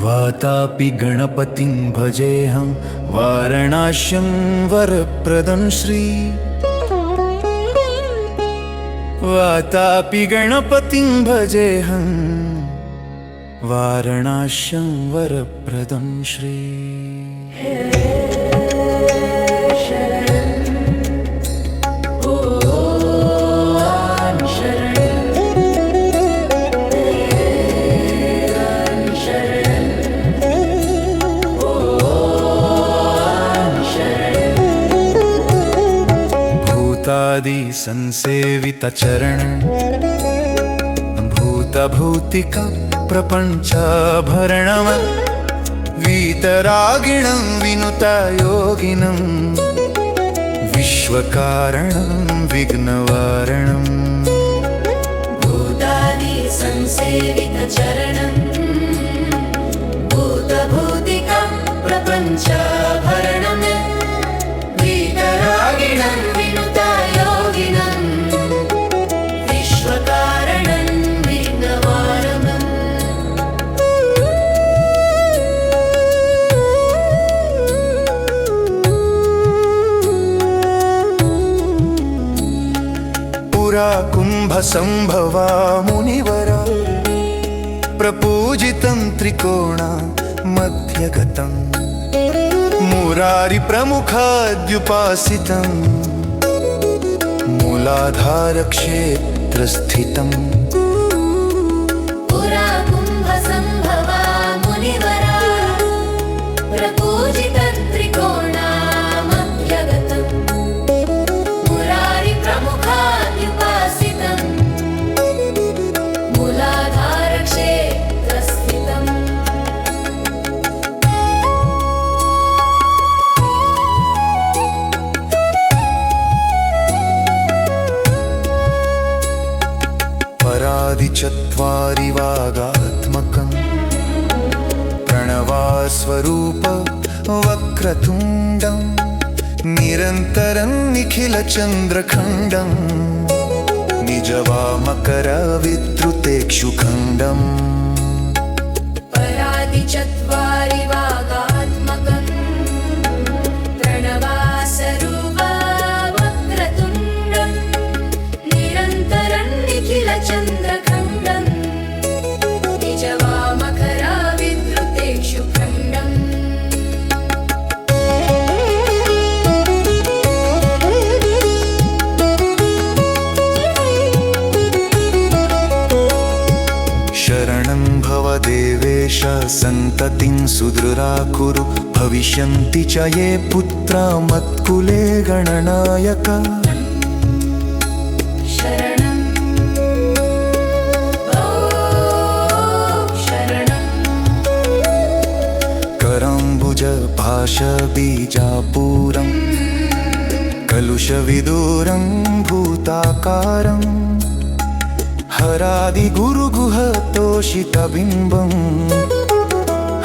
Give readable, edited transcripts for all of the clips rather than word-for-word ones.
वातापि गणपतिं भजेऽहं वारणास्यं वरप्रदं श्री वातापि गणपतिं भजेऽहं वारणास्यं वरप्रदं श्री भूतादि संसेवित चरण भूतभूतिका प्रपञ्चाभरणम् वीतरागिणं विनुतायोगिनं विश्वकारणं विघ्नवारणम् भूतादि संसेवित चरणं भूतभूतिका प्रपञ्चाभरणम् वीतरागिणं विनुतायोगिनं विश्वकारणं विघ्नवारणम् पुरा कुम्भसम्भवा मुनिवरा प्रपूजितं त्रिकोणा मध्यगतं मुरारिप्रमुखाद्युपासितं मूलाधारक्षेत्रस्थितम् पुरा कुम्भसम्भवा मुनिवरा प्रपूजितं त्रिकोणा मध्यगतं मुरारिप्रमुखाद्युपासितं मूलाधारक्षेत्रस्थितम् परादिचत्वारि वागात्मकं प्रणवास्वरूप वक्रतुण्डं निरन्तरं निखिलचन्द्रखण्डं निजवामकरविद्रुतेक्षुखण्डम् परादिचत्वारि वागात्मकं प्रणवासरूप वक्रतुण्डं निरन्तरं निखिलचन्द्रखण्डं निजवामकरविद्रुतेक्षुखण्डम् शरणं भव देवेश सन्ततिं सुदृढाकुरु भविष्यन्ति च ये पुत्रा मत्कुले गणनायक शरणं शरणं कराम्बुज पाशबीजापूरं कलुषविदूरं भूताकारं हरादिगुरुगुहतोषितबिम्बं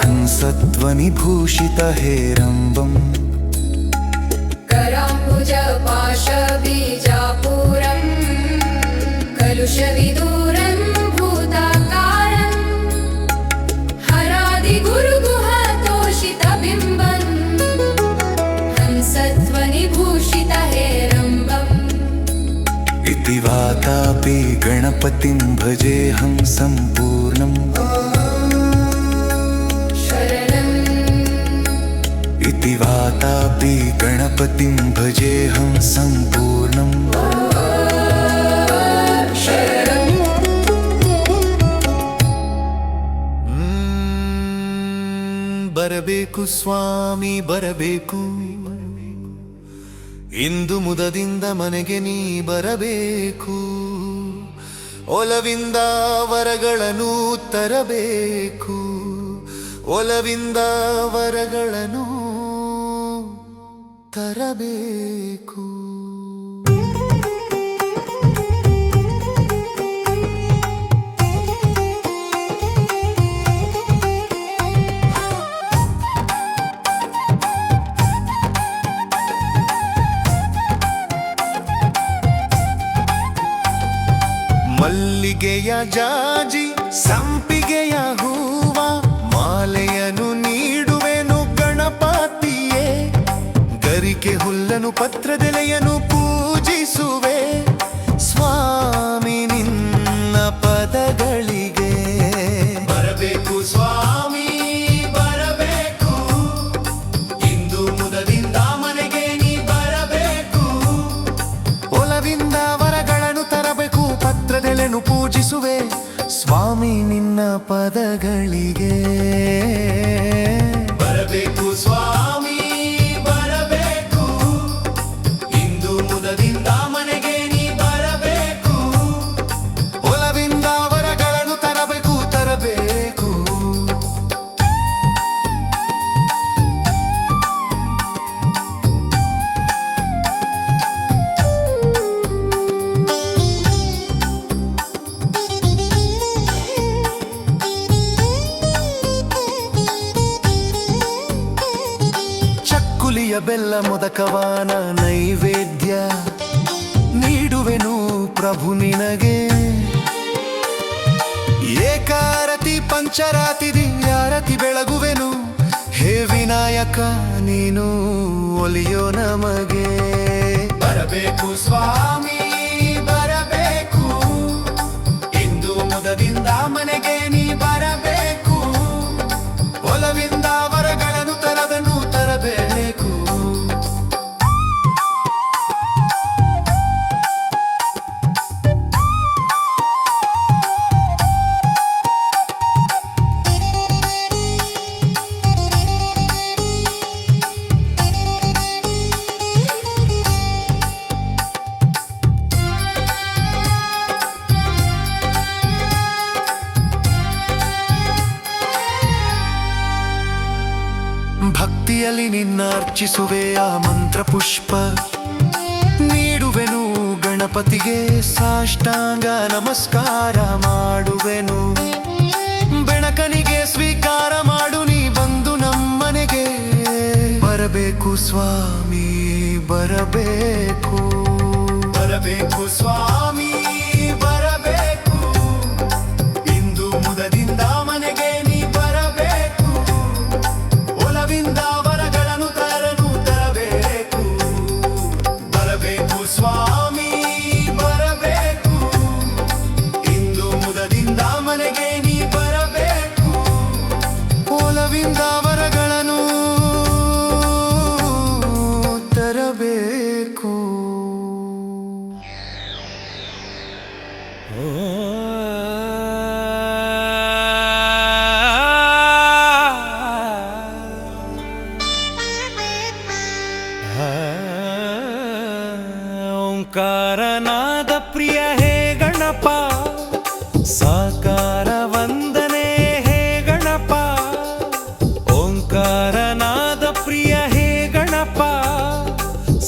हंसध्वनिभूषितहेरम्बम् कराम्बुज पाशबीजापूरं कलुषविदूरं भूताकारं हरादिगुरुगुहतोषितबिम्बं हंसध्वनिभूषितहेरम्बम् इति वातापि गणपतिं भजेऽहं सम्पूर्णम् इति वातापि गणपतिं भजेऽहं सम्पूर्णम् ಬರಬೇಕು ಸ್ವಾಮಿ ಬರಬೇಕು ಇಂದು ಮುದದಿಂದ ಮನೆಗೆ ನೀ ಬರಬೇಕು ಒಲವಿಂದ ವರಗಳನ್ನು ತರಬೇಕು ಒಲವಿಂದ ವರಗಳನ್ನು ತರಬೇಕು ಮಲ್ಲಿ ಮಲ್ಲಿಗೆಯ ಜಾಜಿ ಸಂಪಿಗೆಯ ಹೂವ ಮಾಲೆಯನ್ನು ನೀಡುವೆನು ಗಣಪತಿಯೇ. ಗರಿಕೆ ಹುಲ್ಲನು ಪತ್ರದೆಲೆಯನ್ನು ಪೂಜಿಸುವೆ ಸ್ವಾಮಿ ನಿನ್ನ ಪದಗಳಿಗೆ. ಬರಬೇಕು ಸ್ವಾಮಿ ಬರಬೇಕು, ಇಂದು ಮುದದಿಂದ ಮನೆಗೆ ನೀ ಬರಬೇಕು. ಒಲವಿಂದ ವರಗಳನ್ನು ತರಬೇಕು, ಪತ್ರದೆಲೆನು ಪೂಜಿಸುವೆ ಸ್ವಾಮಿ ನಿನ್ನ ಪದಗಳಿಗೆ. ಬರಬೇಕು ಸ್ವಾಮಿ ಬರಬೇಕು, ಇಂದು ಮುದದಿಂದ ಮನೆಗೆ ನೀ ಬರಬೇಕು. ಒಲವಿಂದ ವರಗಳನ್ನು ತರಬೇಕು ತರಬೇಕು. ಚಕ್ಕುಲಿಯ ಬೆಲ್ಲ ಮೊದಕವಾನ ನೈವೇದ್ಯ ನೀಡುವೆನು ಪ್ರಭು ನಿನಗೆ. ಏಕಾರತಿ ಪಂಚರಾತಿ ದಿವ್ಯಾರತಿ ಬೆಳಗುವೆನು, ಹೇ ವಿನಾಯಕ ನೀನು ಒಲಿಯೋ ನಮಗೆ. ಬರಬೇಕು ಸ್ವಾಮಿ ಬರಬೇಕು, ಇಂದು ಮುದದಿಂದ ಮನೆಗೆ ನೀ ಬರಬೇಕು. ಒಲವಿಂದ ವರಗಳನ್ನು ತರಬೇಕು. ಭಕ್ತಿಯಲ್ಲಿ ನಿನ್ನ ಅರ್ಚಿಸುವೆ ಆ ಮಂತ್ರ ಪುಷ್ಪ ನೀಡುವೆನು ಗಣಪತಿಗೆ. ಸಾಷ್ಟಾಂಗ ನಮಸ್ಕಾರ ಮಾಡುವೆನು, ಬೆಣಕನಿಗೆ ಸ್ವೀಕಾರ ಮಾಡು ನೀ ಬಂದು ನಮ್ಮನೆಗೆ. ಬರಬೇಕು ಸ್ವಾಮಿ ಬರಬೇಕು, ಬರಬೇಕು ಸ್ವಾಮಿ ಬರಬೇಕು, ಇಂದು ಮುದದಿಂದ ಮನೆಗೆ ನೀ ಬರಬೇಕು. ಒಲವಿಂದ ವರಗಳನ್ನು ತರಬೇಕು. ಬರಬೇಕು ಸ್ವಾಮಿ ಬರಬೇಕು, ಇಂದು ಮುದದಿಂದ ಮನೆಗೆ ನೀ ಬರಬೇಕು. ಒಲವಿಂದ ವರಗಳನ್ನು ತರಬೇಕು. ಓಂಕಾರನಾದ ಪ್ರಿಯ ಹೇ ಗಣಪ, ಸಾಕಾರ ವಂದನೆ ಹೇ ಗಣಪ. ಓಂಕಾರನಾದ ಪ್ರಿಯ ಹೇ ಗಣಪ,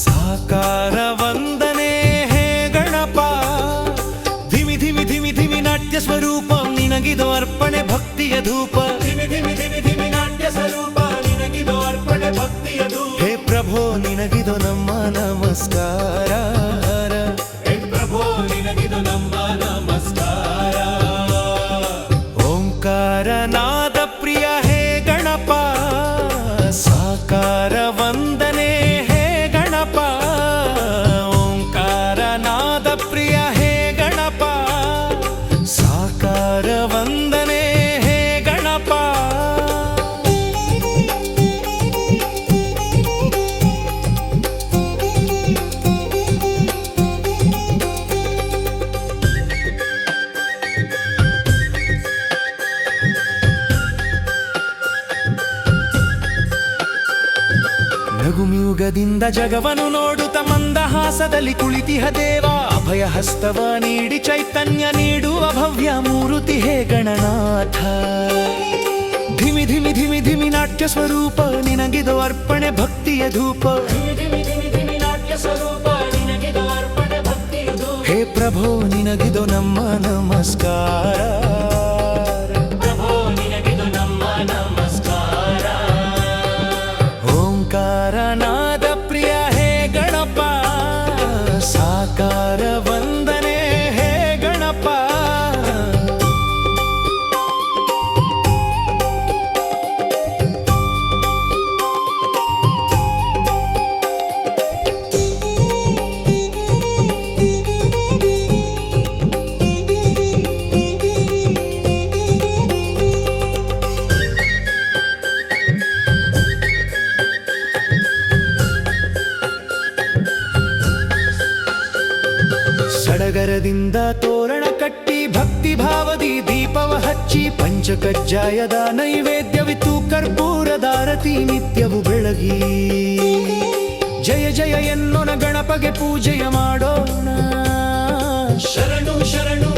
ಸಾಕಾರ ವಂದನೆ ಹೇ ಗಣಪ. ಧಿಮಿ ಧಿಮಿ ಧಿಮಿ ಧಿಮಿ ನಾಟ್ಯ ಸ್ವರೂಪಂ ನಿನಗಿದು ಅರ್ಪಣೆ ಭಕ್ತಿಯ ಧೂಪ. ಧಿಮಿ ಧಿಮಿ ಧಿಮಿ ಧಿಮಿ ನಾಟ್ಯ ಸ್ವರೂಪ ನಿನಗಿದು ಅರ್ಪಣೆ ಭಕ್ತಿಯ ಧೂಪ. ಹೇ ಪ್ರಭೋ ನಿನಗಿದು ನಮ್ಮ ನಮಸ್ಕಾರ, ಹೇ ಪ್ರಭೋ ನಿನಗಿದು ನಮ್ಮ ನಮಸ್ಕಾರ. ಓಂಕಾರನಾದ ಪ್ರಿಯ ಹೇ ಗಣಪ, ಸಾಕಾರ ವಂದನೆ ಹೇ ಗಣಪ. ಓಂಕಾರನಾದ ಪ್ರಿಯ ಹೇ ಗಣಪ, ಸಾಕಾರ ವಂದನೆ ಹೇ ಗಣಪ. ನಗುಮ್ಯುಗದಿಂದ ಜಗವನು ನೋಡುತ್ತ ಮಂದಹಾಸದಲ್ಲಿ ಕುಳಿತಿಹ ದೇವ. ಅಭಯ ಹಸ್ತವ ನೀಡಿ ಚೈತನ್ಯ ನೀಡುವ ಭವ್ಯ ಮೂರುತಿ ಹೇ ಗಣನಾಥ. ಧಿಮಿ ಧಿಮಿ ಧಿಮಿ ಧಿಮಿ ನಾಟ್ಯ ಸ್ವರೂಪ ನಿನಗಿದು ಅರ್ಪಣೆ ಭಕ್ತಿಯ ಧೂಪ. ಹೇ ಪ್ರಭೋ ನಿನಗಿದು ನಮ್ಮ ನಮಸ್ಕಾರ, ಓಂಕಾರನಾದ ಪ್ರಿಯ ಹೇ ಗಣಪ, ಸಾಕಾರ ವಂದನೆ ಹೇ ಗಣಪ. ಹೂವಿನಿಂದ ತೋರಣ ಕಟ್ಟಿ ಭಕ್ತಿ ಭಾವದಿ ದೀಪವ ಹಚ್ಚಿ ಪಂಚಕಜ್ಜಾಯದ ನೈವೇದ್ಯವಿತ್ತು ಕರ್ಪೂರದಾರತಿ ನಿತ್ಯವು ಬೆಳಗಿ ಜಯ ಜಯ ಎನ್ನೋಣ ಗಣಪಗೆ ಪೂಜೆಯ ಮಾಡೋಣ ಶರಣು ಶರಣು